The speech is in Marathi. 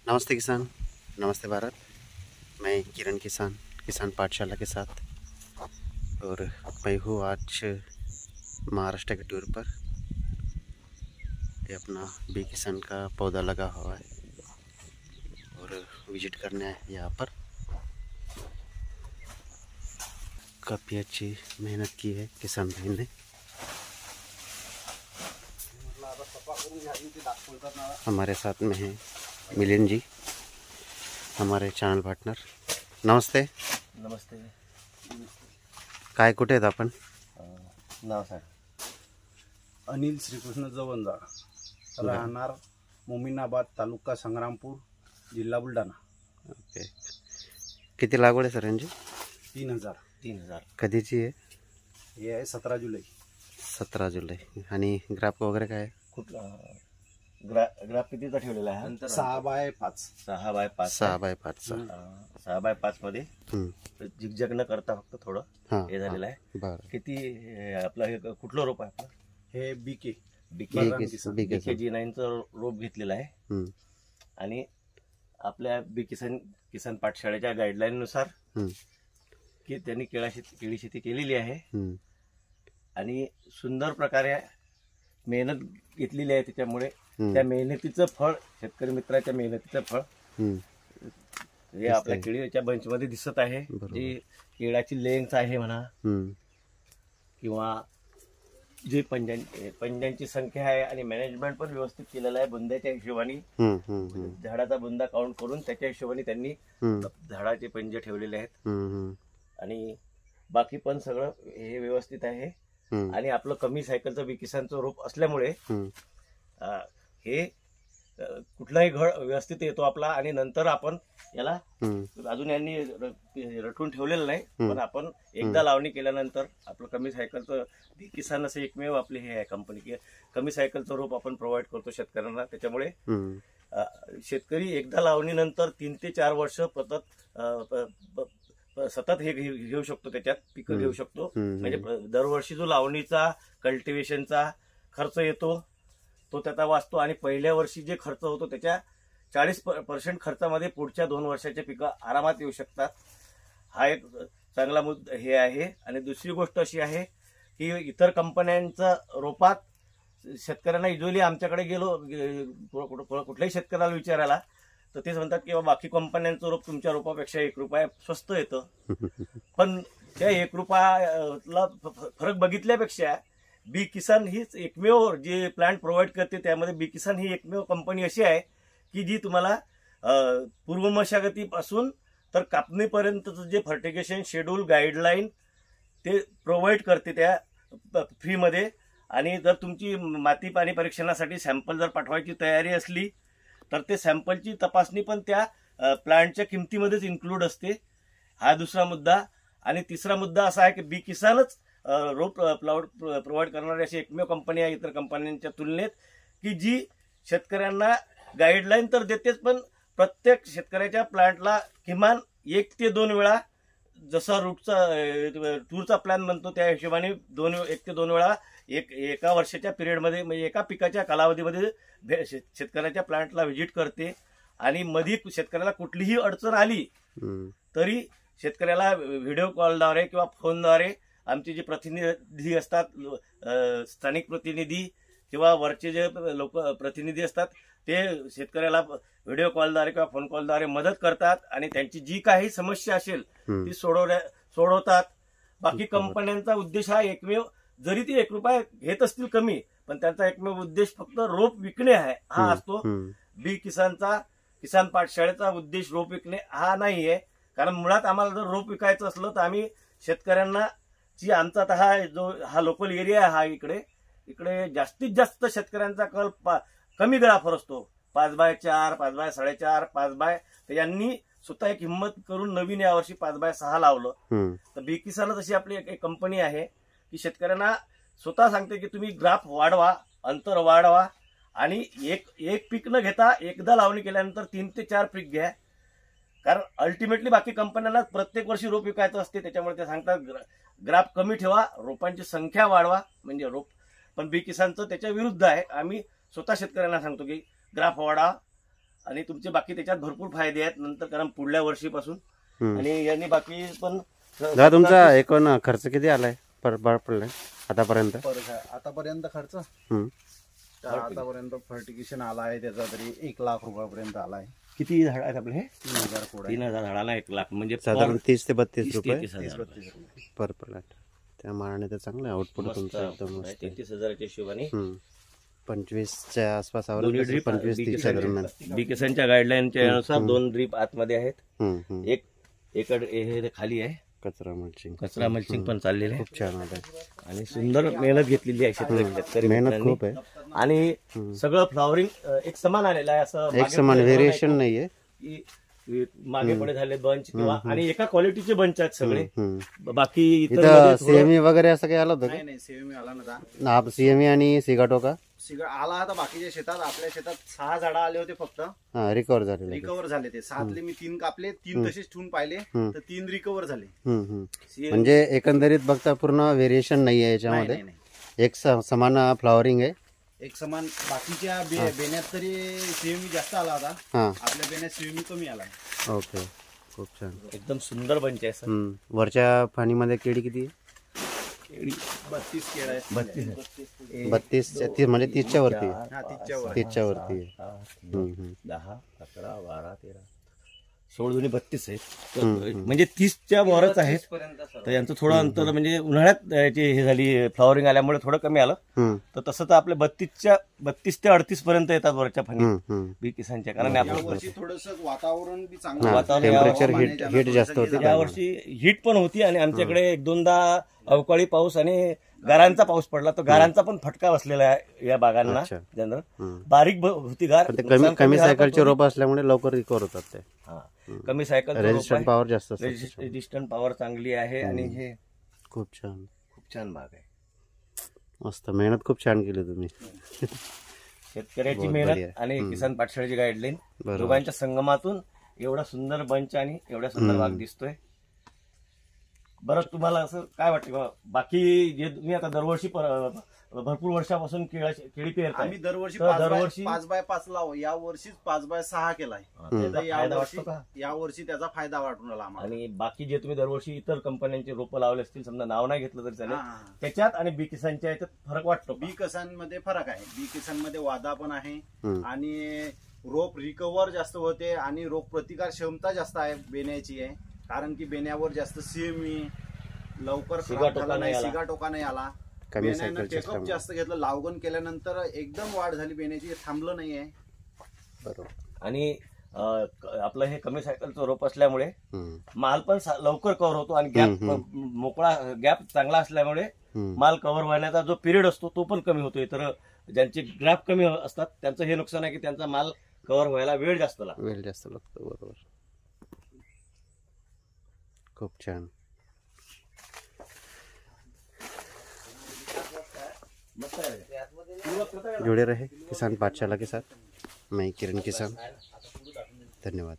नमस्ते किसान, नमस्ते भारत। मैं किरण किसान पाठशाला के साथ, और मैं हूँ आज महाराष्ट्र के टूर पर। ये अपना बी किसान का पौधा लगा हुआ है और विजिट करने आए यहाँ पर। काफ़ी अच्छी मेहनत की है किसान भाई ने। हमारे साथ में है मिलिंद जी, हमारे चॅनल पार्टनर। नमस्ते। नमस्ते। काय कुठे आहेत आपण? नाव सांग। अनिल श्रीकृष्ण जवंजाळ, राहणार मोमिनाबाद, तालुका संग्रामपूर, जिल्हा बुलढाणा। ओके, किती लागवड आहे सर यांची? 3000। कधीची आहे? हे आहे 17 जुलै। 17 जुलै। आणि ग्राफ वगैरे काय आहे? कुठला ग्राफ कितीचा ठेवलेला आहे? 6x5। 6x5 6x5 मध्ये झिगझॅग न करता फक्त थोडं हे झालेलं आहे। बरं, किती आपलं हे कुठलं रोप आहे आपलं? हे बीके G9चं रोप घेतलेलं आहे। आणि आपल्या किसान पाठशाळेच्या गाईडलाईन नुसार की त्यांनी केळी शेती केलेली आहे आणि सुंदर प्रकारे मेहनत घेतलेली आहे। त्याच्यामुळे त्या मेहनतीचं फळ, शेतकरी मित्राच्या मेहनतीचं फळ हे आपल्या केळीच्या बंच मध्ये दिसत आहे। जी केळाची लेंथ आहे म्हणा, किंवा जे पंजांची संख्या आहे, आणि मॅनेजमेंट पण व्यवस्थित केलेलं आहे। बुंद्याच्या हिशोबाने, झाडाचा बुंदा काउंट करून त्याच्या हिशोबाने त्यांनी झाडाचे पंजे ठेवलेले आहेत। आणि बाकी पण सगळं हे व्यवस्थित आहे। आणि आपलं कमी सायकलचं बी किसानचं रोप असल्यामुळे हे कुठलाही घड व्यवस्थित येतो आपला। आणि नंतर आपण याला अजून यांनी रटून ठेवलेलं नाही, पण आपण एकदा लावणी केल्यानंतर आपलं कमी सायकलचं बी किसान असं एकमेव आपली हे आहे कंपनी की कमी सायकलचं रोप आपण प्रोव्हाइड करतो शेतकऱ्यांना। त्याच्यामुळे शेतकरी एकदा लावणीनंतर 3 ते 4 वर्ष सतत हे घेऊ शकतो, त्याच्यात पिकं घेऊ शकतो। म्हणजे दरवर्षी जो लावणीचा कल्टिवेशनचा खर्च येतो तो त्याचा वाचतो, आणि पहिल्या वर्षी जे खर्च होतो त्याच्या 40% खर्चामध्ये पुढच्या 2 वर्षाच्या पिकं आरामात येऊ शकतात। हा एक चांगला मुद्दा हे आहे। आणि दुसरी गोष्ट अशी आहे की इतर कंपन्यांच्या रोपात शेतकऱ्यांना युजली आमच्याकडे गेलो कुठल्याही शेतकऱ्याला विचारायला तर ते म्हणतात की बाकी कंपन्यांचं रोप तुमच्या रोपापेक्षा 1 रुपया स्वस्त येतं। पण त्या 1 रुपयाला फरक बघितल्यापेक्षा बी किसान हीच एकमेव जे प्लांट प्रोव्हाइड करते, त्यामध्ये बी किसान ही एकमेव कंपनी अशी आहे की जी तुम्हाला पूर्व मशागतीपासून तर कापणीपर्यंतचं जे फर्टिगेशन शेड्यूल गाईडलाईन ते प्रोव्हाइड करते त्या फ्रीमध्ये। आणि जर तुमची माती पाणी परीक्षणासाठी सॅम्पल जर पाठवायची तयारी असली तर ते सॅम्पलची तपासणी पण त्या प्लांटच्या किमतीमध्येच इन्क्लूड असते। हा दुसरा मुद्दा। आणि तिसरा मुद्दा असा आहे की बी किसानच रोप प्रोव्हाइड करणारी अशी एकमेव कंपनी आहे इतर कंपन्यांच्या तुलनेत की जी शेतकऱ्यांना गाईडलाईन तर देतेच, पण प्रत्येक शेतकऱ्याच्या प्लांटला किमान 1 ते 2 वेळा, जसा टूरचा प्लॅन म्हणतो त्या हिशोबाने 1 ते 2 वेळा एका वर्षाच्या पिरियडमध्ये, म्हणजे एका पिकाच्या कालावधीमध्ये शेतकऱ्याच्या प्लांटला व्हिजिट करते। आणि मध्ये शेतकऱ्याला कुठलीही अडचण आली तरी शेतकऱ्याला व्हिडिओ कॉलद्वारे किंवा फोनद्वारे आमचे जे प्रतिनिधी असतात, स्थानिक प्रतिनिधी किंवा वरचे जे लोक प्रतिनिधी असतात ते शेतकऱ्याला व्हिडिओ कॉलद्वारे किंवा फोन कॉलद्वारे मदत करतात आणि त्यांची जी काही समस्या असेल ती सोडवतात। बाकी कंपन्यांचा उद्देश हा एकमेव, जरी ती 1 रुपया घेत असतील कमी, पण त्यांचा एकमेव उद्देश फक्त रोप विकणे हा असतो। बी किसानचा, किसान पाठशाळेचा उद्देश रोप विकणे हा नाहीये। कारण मुळात आम्हाला जर रोप विकायचं असलं तर आम्ही शेतकऱ्यांना जी आमचा हा लोकल एरिया आहे, हा इकडे जास्तीत जास्त शेतकऱ्यांचा कल कमी ग्राफवर असतो, 5x4, 5x4.5, 5x। तर यांनी स्वतः एक हिंमत करून नवीन यावर्षी 5x6 लावलं। तर बी किसानच अशी आपली एक कंपनी आहे की शेतकऱ्यांना स्वतः सांगते की तुम्ही ग्राफ वाढवा, अंतर वाढवा, आणि एक पीक न घेता एकदा लावणी केल्यानंतर 3 ते 4 पीक घ्या। कारण अल्टिमेटली बाकी कंपन्यांना प्रत्येक वर्षी रोप विकायचं असते, त्याच्यामुळे ते सांगतात ग्राफ कमी ठेवा, रोपांची संख्या वाढवा, म्हणजे रोप। पण बी किसानचं त्याच्या विरुद्ध आहे। आम्ही स्वतः शेतकऱ्यांना सांगतो की ग्राफ वाढा, आणि तुमचे बाकी त्याच्यात भरपूर फायदे आहेत नंतर, कारण पुढल्या वर्षीपासून आणि यांनी बाकी पण. दादा तुमचा एकूण खर्च किती आलाय पडलाय आतापर्यंत? आतापर्यंत खर्च आतापर्यंत फर्टिगेशन आला आहे त्याचा तरी 1 लाख रुपयापर्यंत आला आहे. किती झाड आहेत आपले? 3000 कोड 3000 झाडाला 1 लाख, म्हणजे साधारण 30 ते 32 रुपये 30 रुपये पर प्लॉट. त्या मानाने तर चांगलं आउटपुट तुमचं एकदम मस्त. 33,000च्या हिशोबाने 25च्या आसपास आवडत. दोन्ही ड्रीप 25-30च्या दरम्यान. बी किसनच्या गाईडलाईनच्या अनुसार 2 ड्रीप आतमध्ये आहेत. हम्म. एक एकड हे खाली आहे. कचरा मल्चिंग पण चाललेलं आहे. खूप छान आहे आणि सुंदर मेहनत घेतली आहे शेतकरी मेहनत मित्रांनी. खूप आहे. आणि सगळं फ्लॉवरिंग एक समान आलेलं आहे. असं एक समान व्हेरिएशन नाहीये. मागे पुढे झाले बंच किंवा आणि एका क्वालिटीचे बंच आहेत सगळे. बाकी इथं इतर सीएमई वगैरे असं काही आलं होतं का? नाही सीएमई आला नव्हता. सीएमई आणि सिगाटोका आला आता बाकीच्या शेतात. आपल्या शेतात 6 झाडं आले होते फक्त, रिकवर झालेले. रिकवर झाले ते. 7ले मी 3 कापले, 3 तसेच ठेवून पाहिले तर 3 रिकवर झाले. म्हणजे एकंदरीत बघता पूर्ण व्हेरिएशन नाही आहे याच्यामध्ये. नाही, नाही. एक समान फ्लॉवरिंग आहे. एक समान. बाकीच्या बेण्यात तरी सीएमई जास्त आला होता. आपल्या बेण्यात सीएमई कमी आला. ओके, खूप छान. एकदम सुंदर बंच आहे सर. वरच्या फाणीमध्ये केळी किती आहे? 32 केळ आहेत. 32 म्हणजे 30च्या वरती आहे. 30च्या वर. आहे. 10, 11, 12, 13, 16 दोन्ही 32 आहेत. म्हणजे 30च्या वरच आहेत. तर यांचं थोडं अंतर म्हणजे उन्हाळ्यात याची हे झाली फ्लॉवरिंग आल्यामुळे थोडं कमी आलं. तर तसं तर आपले 32 ते 38 पर्यंत येतात वरच्या फाणी बी किसानच्या. कारण आपलं थोडस वातावरण बी चांगलं. टेम्परेचर हीट जास्त होते. यावर्षी हीट पण होती आणि आमच्याकडे 1-2दा अवकाळी पाऊस आणि गारांचा पाऊस पडला. तर गारांचा पण फटका बसलेला आहे या बागांना. जनरल बारीक होती गार. कमी सायकलचे रोप असल्यामुळे लवकर रिकवर होतात ते. कमी सायकल रेजिस्टंट पॉवर जास्त असते. रेजिस्टंट पॉवर चांगली आहे. आणि हे खूप छान बाग आहे. मस्त. मेहनत खूप छान केली तुम्ही. शेतकऱ्याची मेहनत आणि किसान पाठशाळेची गाईडलाईन दोघांच्या संगमातून एवढा सुंदर बंच आणि एवढा सुंदर बाग दिसतोय. बरं, तुम्हाला असं काय वाटतं बाकी जे तुम्ही आता दरवर्षी भरपूर वर्षापासून केळी पेरताय? आम्ही दरवर्षी दरवर्षी 5x5 लावू. या वर्षीच 5x6 केलाय. या वर्षी त्याचा फायदा वाटून आला आम्हाला. आणि बाकी जे तुम्ही दरवर्षी इतर कंपन्यांचे रोपं लावले असतील, समजा नाव नाही घेतलं तरी चालेल, त्याच्यात आणि बी किसानच्या याच्यात फरक वाटतो? बी किसानमध्ये फरक आहे. बी किसानमध्ये वादा पण आहे आणि रोप रिकव्हर जास्त होते आणि रोग प्रतिकार क्षमता जास्त आहे बेण्याची आहे. कारण की बेण्यावर जास्त सीएमई लवकर सिगाटोका नाही आला. बेण्यानं टेकअप जास्त घेतलं. लावगण केल्यानंतर एकदम वाढ झाली बेण्याची. थांबलं नाहीये. बरोबर. आणि आपलं हे कमी सायकलचं रोप असल्यामुळे माल पण लवकर कव्हर होतो आणि गॅप चांगला असल्यामुळे माल कव्हर व्हायचा जो पिरियड असतो तो पण कमी होतो. तर ज्यांचे ग्राफ कमी असतात त्यांचं हे नुकसान आहे की त्यांचा माल कव्हर व्हायला वेळ जास्त लागतो. बरोबर. खूप छान. जुड़े रहे किसान पाठशाला के साथ. मैं किरण किसान. धन्यवाद.